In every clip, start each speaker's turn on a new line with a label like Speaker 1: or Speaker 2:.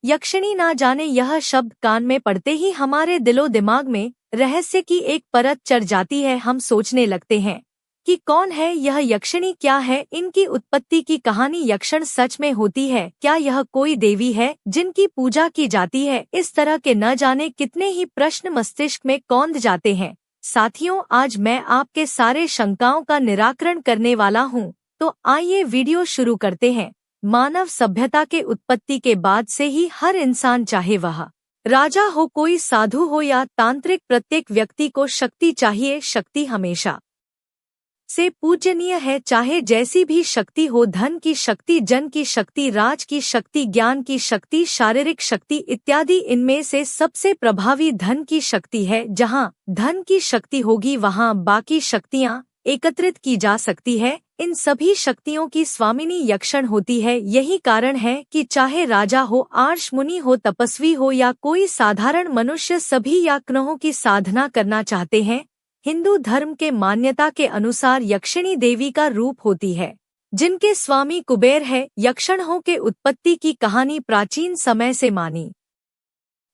Speaker 1: यक्षिणी ना जाने यह शब्द कान में पड़ते ही हमारे दिलो दिमाग में रहस्य की एक परत चढ़ जाती है। हम सोचने लगते हैं कि कौन है यह यक्षिणी, क्या है इनकी उत्पत्ति की कहानी, यक्षण सच में होती है क्या, यह कोई देवी है जिनकी पूजा की जाती है। इस तरह के न जाने कितने ही प्रश्न मस्तिष्क में कौंध जाते हैं। साथियों, आज मैं आपके सारे शंकाओं का निराकरण करने वाला हूँ। तो आइए वीडियो शुरू करते हैं। मानव सभ्यता के उत्पत्ति के बाद से ही हर इंसान, चाहे वह राजा हो, कोई साधु हो या तांत्रिक, प्रत्येक व्यक्ति को शक्ति चाहिए। शक्ति हमेशा से पूजनीय है, चाहे जैसी भी शक्ति हो, धन की शक्ति, जन की शक्ति, राज की शक्ति, ज्ञान की शक्ति, शारीरिक शक्ति इत्यादि। इनमें से सबसे प्रभावी धन की शक्ति है। जहाँ धन की शक्ति होगी वहाँ बाकी शक्तियाँ एकत्रित की जा सकती है। इन सभी शक्तियों की स्वामिनी यक्षण होती है। यही कारण है कि चाहे राजा हो, आर्ष मुनि हो, तपस्वी हो या कोई साधारण मनुष्य, सभी यज्ञों की साधना करना चाहते हैं। हिंदू धर्म के मान्यता के अनुसार यक्षिणी देवी का रूप होती है जिनके स्वामी कुबेर है। यक्षणों के उत्पत्ति की कहानी प्राचीन समय से मानी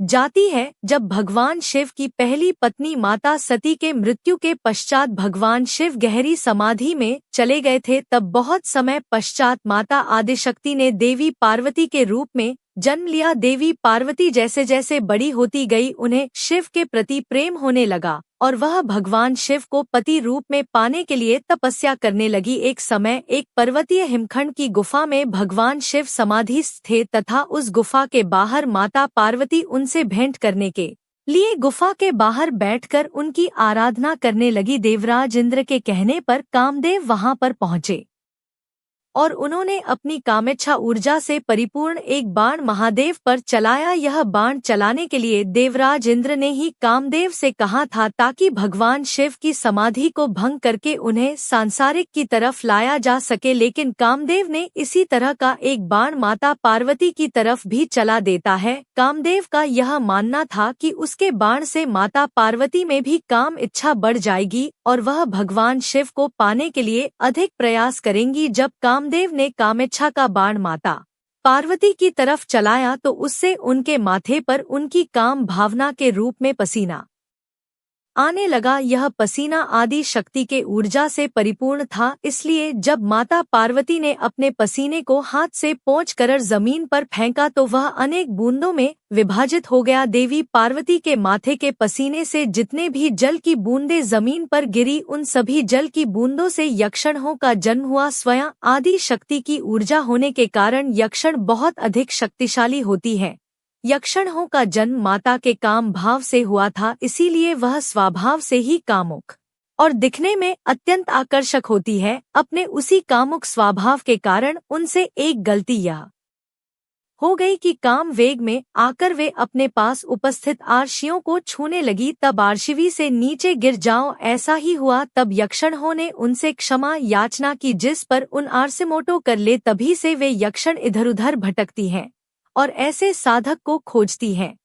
Speaker 1: जाती है। जब भगवान शिव की पहली पत्नी माता सती के मृत्यु के पश्चात भगवान शिव गहरी समाधि में चले गए थे, तब बहुत समय पश्चात माता आदिशक्ति ने देवी पार्वती के रूप में जन्म लिया। देवी पार्वती जैसे जैसे बड़ी होती गई, उन्हें शिव के प्रति प्रेम होने लगा और वह भगवान शिव को पति रूप में पाने के लिए तपस्या करने लगी। एक समय एक पर्वतीय हिमखंड की गुफा में भगवान शिव समाधिस्थ थे तथा उस गुफा के बाहर माता पार्वती उनसे भेंट करने के लिए गुफा के बाहर बैठकर उनकी आराधना करने लगी। देवराज इंद्र के कहने पर कामदेव वहां पर पहुंचे और उन्होंने अपनी कामेच्छा ऊर्जा से परिपूर्ण एक बाण महादेव पर चलाया। यह बाण चलाने के लिए देवराज इंद्र ने ही कामदेव से कहा था, ताकि भगवान शिव की समाधि को भंग करके उन्हें सांसारिक की तरफ लाया जा सके। लेकिन कामदेव ने इसी तरह का एक बाण माता पार्वती की तरफ भी चला देता है। कामदेव का यह मानना था कि उसके बाण से माता पार्वती में भी काम इच्छा बढ़ जाएगी और वह भगवान शिव को पाने के लिए अधिक प्रयास करेंगी। जब कामदेव ने कामेच्छा का बाण माता पार्वती की तरफ चलाया तो उससे उनके माथे पर उनकी काम भावना के रूप में पसीना आने लगा। यह पसीना आदि शक्ति के ऊर्जा से परिपूर्ण था, इसलिए जब माता पार्वती ने अपने पसीने को हाथ से पोंछकर जमीन पर फेंका तो वह अनेक बूंदों में विभाजित हो गया। देवी पार्वती के माथे के पसीने से जितने भी जल की बूंदें जमीन पर गिरी, उन सभी जल की बूंदों से यक्षणों का जन्म हुआ। स्वयं आदि शक्ति की ऊर्जा होने के कारण यक्षण बहुत अधिक शक्तिशाली होती है। यक्षणों का जन्म माता के काम भाव से हुआ था, इसीलिए वह स्वभाव से ही कामुक और दिखने में अत्यंत आकर्षक होती है। अपने उसी कामुक स्वभाव के कारण उनसे एक गलती यह हो गई कि काम वेग में आकर वे अपने पास उपस्थित आर्षियों को छूने लगी। तब आर्शिवी से नीचे गिर जाओ, ऐसा ही हुआ। तब यक्षणों ने उनसे क्षमा याचना की, जिस पर उन आर्सिमोटो कर ले। तभी से वे यक्षण इधर उधर भटकती हैं और ऐसे साधक को खोजती हैं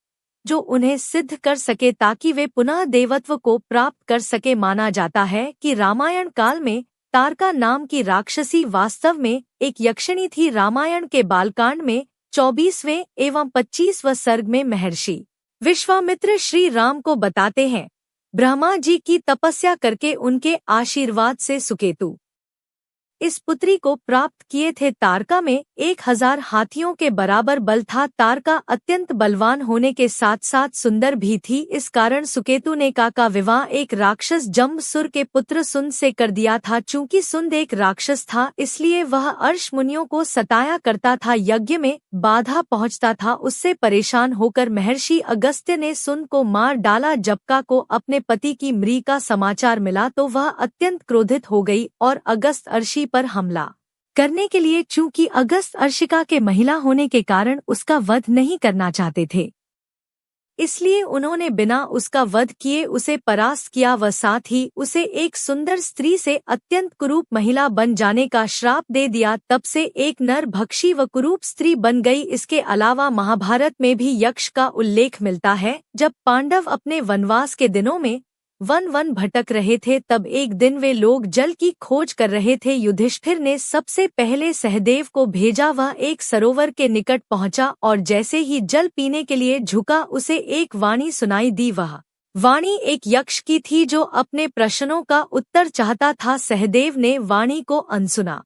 Speaker 1: जो उन्हें सिद्ध कर सके, ताकि वे पुनः देवत्व को प्राप्त कर सके। माना जाता है कि रामायण काल में तारका नाम की राक्षसी वास्तव में एक यक्षिणी थी। रामायण के बालकांड में 24वें एवं 25वें सर्ग में महर्षि विश्वामित्र श्री राम को बताते हैं, ब्रह्मा जी की तपस्या करके उनके आशीर्वाद से सुकेतु इस पुत्री को प्राप्त किए थे। तारका में 1000 हाथियों के बराबर बल था। तारका अत्यंत बलवान होने के साथ साथ सुंदर भी थी। इस कारण सुकेतु ने का विवाह एक राक्षस जम्बुसुर के पुत्र सुंद से कर दिया था। चूंकि सुंद एक राक्षस था, इसलिए वह अर्ष मुनियों को सताया करता था, यज्ञ में बाधा पहुंचता था। उससे परेशान होकर महर्षि अगस्त्य ने सुंद को मार डाला। जब को अपने पति की मृत्यु का समाचार मिला तो वह अत्यंत क्रोधित हो गई और अगस्त अर्षि पर हमला करने के लिए, चूंकि अगस्त अर्शिका के महिला होने के कारण उसका वध नहीं करना चाहते थे, इसलिए उन्होंने बिना उसका वध किए उसे परास्त किया व साथ ही उसे एक सुंदर स्त्री से अत्यंत कुरूप महिला बन जाने का श्राप दे दिया। तब से एक नर भक्षी व कुरूप स्त्री बन गई। इसके अलावा महाभारत में भी यक्ष का उल्लेख मिलता है। जब पांडव अपने वनवास के दिनों में वन वन भटक रहे थे, तब एक दिन वे लोग जल की खोज कर रहे थे। युधिष्ठिर ने सबसे पहले सहदेव को भेजा। वह एक सरोवर के निकट पहुंचा और जैसे ही जल पीने के लिए झुका, उसे एक वाणी सुनाई दी। वह वाणी एक यक्ष की थी जो अपने प्रश्नों का उत्तर चाहता था। सहदेव ने वाणी को अनसुना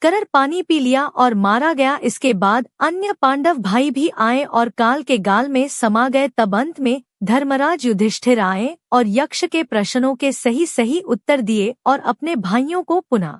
Speaker 1: कर पानी पी लिया और मारा गया। इसके बाद अन्य पांडव भाई भी आए और काल के गाल में समा गए। तब अंत में धर्मराज युधिष्ठिर आए और यक्ष के प्रश्नों के सही सही उत्तर दिए और अपने भाइयों को पुनः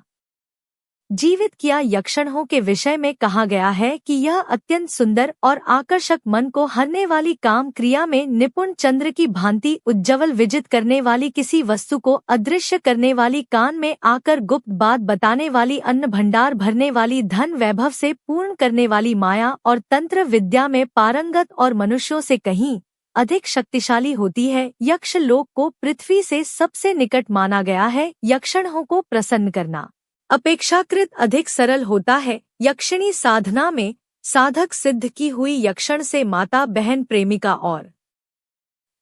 Speaker 1: जीवित किया। यक्षणों के विषय में कहा गया है कि यह अत्यंत सुंदर और आकर्षक, मन को हरने वाली, काम क्रिया में निपुण, चंद्र की भांति उज्ज्वल, विजित करने वाली, किसी वस्तु को अदृश्य करने वाली, कान में आकर गुप्त बात बताने वाली, अन्न भंडार भरने वाली, धन वैभव से पूर्ण करने वाली, माया और तंत्र विद्या में पारंगत और मनुष्यों से कहीं अधिक शक्तिशाली होती है। यक्ष लोक को पृथ्वी से सबसे निकट माना गया है। यक्षणों को प्रसन्न करना अपेक्षाकृत अधिक सरल होता है। यक्षिणी साधना में साधक सिद्ध की हुई यक्षण से माता, बहन, प्रेमिका और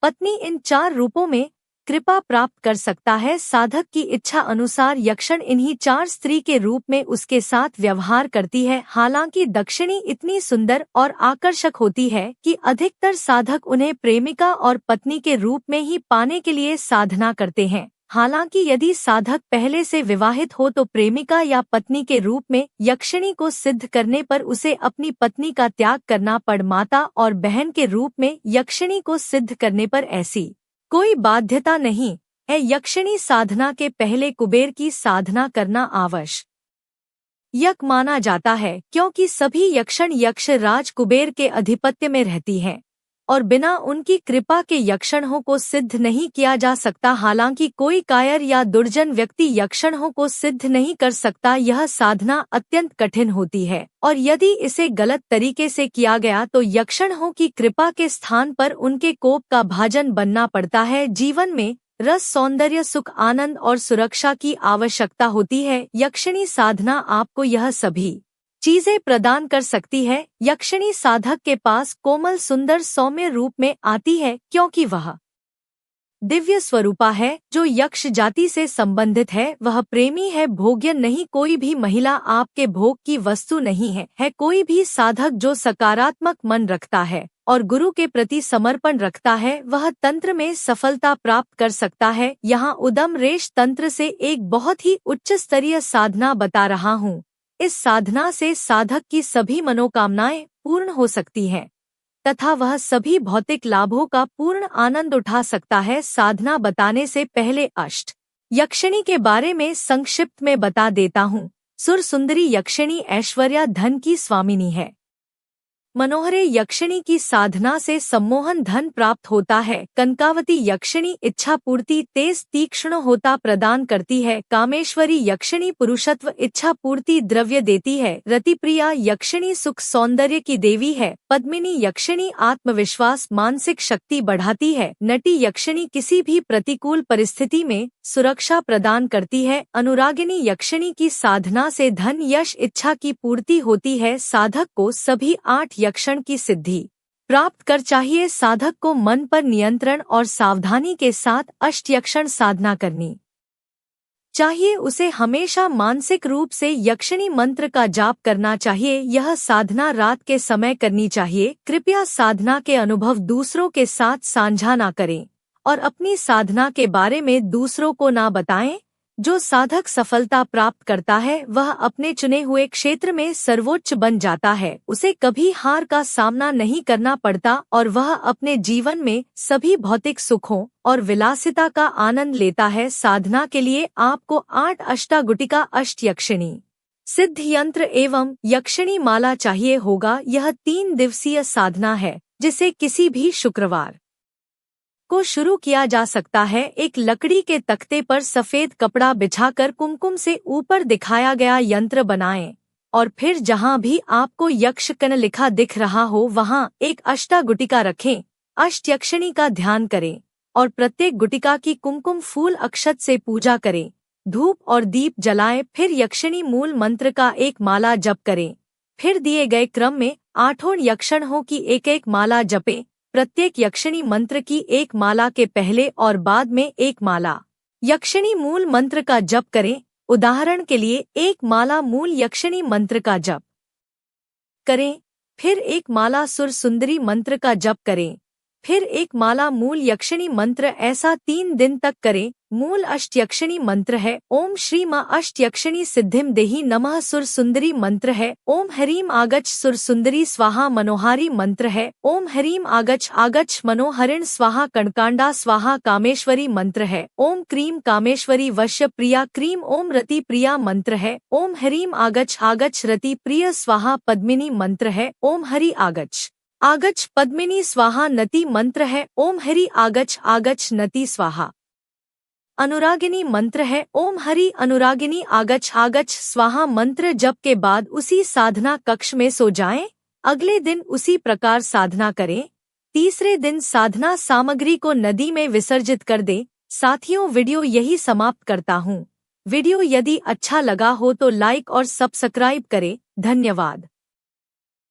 Speaker 1: पत्नी, इन 4 रूपों में कृपा प्राप्त कर सकता है। साधक की इच्छा अनुसार यक्षण इन्हीं 4 स्त्री के रूप में उसके साथ व्यवहार करती है। हालांकि दक्षिणी इतनी सुंदर और आकर्षक होती है कि अधिकतर साधक उन्हें प्रेमिका और पत्नी के रूप में ही पाने के लिए साधना करते हैं। हालांकि यदि साधक पहले से विवाहित हो तो प्रेमिका या पत्नी के रूप में यक्षिणी को सिद्ध करने पर उसे अपनी पत्नी का त्याग करना पड़। माता और बहन के रूप में यक्षिणी को सिद्ध करने पर ऐसी कोई बाध्यता नहीं है। यक्षिणी साधना के पहले कुबेर की साधना करना आवश्यक माना जाता है, क्योंकि सभी यक्षण यक्ष राज कुबेर के अधिपत्य में रहती हैं और बिना उनकी कृपा के यक्षणों को सिद्ध नहीं किया जा सकता। हालांकि कोई कायर या दुर्जन व्यक्ति यक्षणों को सिद्ध नहीं कर सकता। यह साधना अत्यंत कठिन होती है और यदि इसे गलत तरीके से किया गया तो यक्षणों की कृपा के स्थान पर उनके कोप का भाजन बनना पड़ता है। जीवन में रस, सौंदर्य, सुख, आनंद और सुरक्षा की आवश्यकता होती है। यक्षिणी साधना आपको यह सभी चीजें प्रदान कर सकती है। यक्षिणी साधक के पास कोमल, सुंदर, सौम्य रूप में आती है, क्योंकि वह दिव्य स्वरूपा है जो यक्ष जाति से संबंधित है। वह प्रेमी है, भोग्य नहीं। कोई भी महिला आपके भोग की वस्तु नहीं है। कोई भी साधक जो सकारात्मक मन रखता है और गुरु के प्रति समर्पण रखता है, वह तंत्र में सफलता प्राप्त कर सकता है। यहाँ उदम रेश तंत्र से एक बहुत ही उच्च स्तरीय साधना बता रहा हूँ। इस साधना से साधक की सभी मनोकामनाएं पूर्ण हो सकती हैं तथा वह सभी भौतिक लाभों का पूर्ण आनंद उठा सकता है। साधना बताने से पहले अष्ट यक्षिणी के बारे में संक्षिप्त में बता देता हूँ। सुर सुंदरी यक्षिणी ऐश्वर्या धन की स्वामिनी है। मनोहरे यक्षिणी की साधना से सम्मोहन धन प्राप्त होता है। कनकावती यक्षिणी इच्छा पूर्ति, तेज तीक्ष्ण होता प्रदान करती है। कामेश्वरी यक्षिणी पुरुषत्व, इच्छा पूर्ति, द्रव्य देती है। रतिप्रिया यक्षिणी सुख सौंदर्य की देवी है। पद्मिनी यक्षिणी आत्मविश्वास, मानसिक शक्ति बढ़ाती है। नटी यक्षिणी किसी भी प्रतिकूल परिस्थिति में सुरक्षा प्रदान करती है। अनुरागिनी यक्षिणी की साधना से धन, यश, इच्छा की पूर्ति होती है। साधक को सभी 8 यक्षण की सिद्धि प्राप्त कर चाहिए। साधक को मन पर नियंत्रण और सावधानी के साथ अष्टयक्षण साधना करनी चाहिए। उसे हमेशा मानसिक रूप से यक्षिणी मंत्र का जाप करना चाहिए। यह साधना रात के समय करनी चाहिए। कृपया साधना के अनुभव दूसरों के साथ साझा ना करें और अपनी साधना के बारे में दूसरों को ना बताएं। जो साधक सफलता प्राप्त करता है वह अपने चुने हुए क्षेत्र में सर्वोच्च बन जाता है। उसे कभी हार का सामना नहीं करना पड़ता और वह अपने जीवन में सभी भौतिक सुखों और विलासिता का आनंद लेता है। साधना के लिए आपको 8 अष्टागुटिका अष्टयक्षिणी सिद्ध यंत्र एवं यक्षिणी माला चाहिए होगा। यह 3 दिवसीय साधना है जिसे किसी भी शुक्रवार को शुरू किया जा सकता है। एक लकड़ी के तख्ते पर सफेद कपड़ा बिछाकर कुमकुम से ऊपर दिखाया गया यंत्र बनाएं और फिर जहां भी आपको यक्षकन लिखा दिख रहा हो वहां एक अष्टागुटिका रखें। अष्टयक्षिणी का ध्यान करें और प्रत्येक गुटिका की कुमकुम फूल अक्षत से पूजा करें। धूप और दीप जलाएं। फिर यक्षिणी मूल मंत्र का एक माला जप करें। फिर दिए गए क्रम में 8 यक्षणों की एक एक माला जपें। प्रत्येक यक्षिणी मंत्र की एक माला के पहले और बाद में एक माला यक्षिणी मूल मंत्र का जप करें। उदाहरण के लिए एक माला मूल यक्षिणी मंत्र का जप करें, फिर एक माला सुर सुंदरी मंत्र का जप करें, फिर एक माला मूल यक्षिणी मंत्र, ऐसा 3 दिन तक करें। मूल अष्टयक्षिणी मंत्र है ओम श्री मां अष्टयक्षिणी सिद्धिम देहि नमः। सुर सुंदरी मंत्र है ओम हरीम आगच्छ सुर सुंदरी स्वाहा। मनोहारी मंत्र है ओम हरीम आगच्छ आगच्छ मनोहरिण स्वाहा। कणकांडा स्वाहा। कामेश्वरी मंत्र है ओम क्रीम कामेश्वरी वश्य प्रिया क्रीम। ओम रति प्रिया मंत्र है ओम हरीम आगच्छ आगच्छ रति प्रिय स्वाहा। पद्मिनी मंत्र है ओम हरि आगच्छ आगच्छ पद्मिनी स्वाहा। नति मंत्र है ओम हरि आगच्छ आगच्छ नति स्वाहा। अनुरागिनी मंत्र है ओम हरि अनुरागिनी आगच्छ आगच्छ स्वाहा। मंत्र जप के बाद उसी साधना कक्ष में सो जाएं। अगले दिन उसी प्रकार साधना करें। तीसरे दिन साधना सामग्री को नदी में विसर्जित कर दें। साथियों, वीडियो यही समाप्त करता हूँ। वीडियो यदि अच्छा लगा हो तो लाइक और सब्सक्राइब करें। धन्यवाद।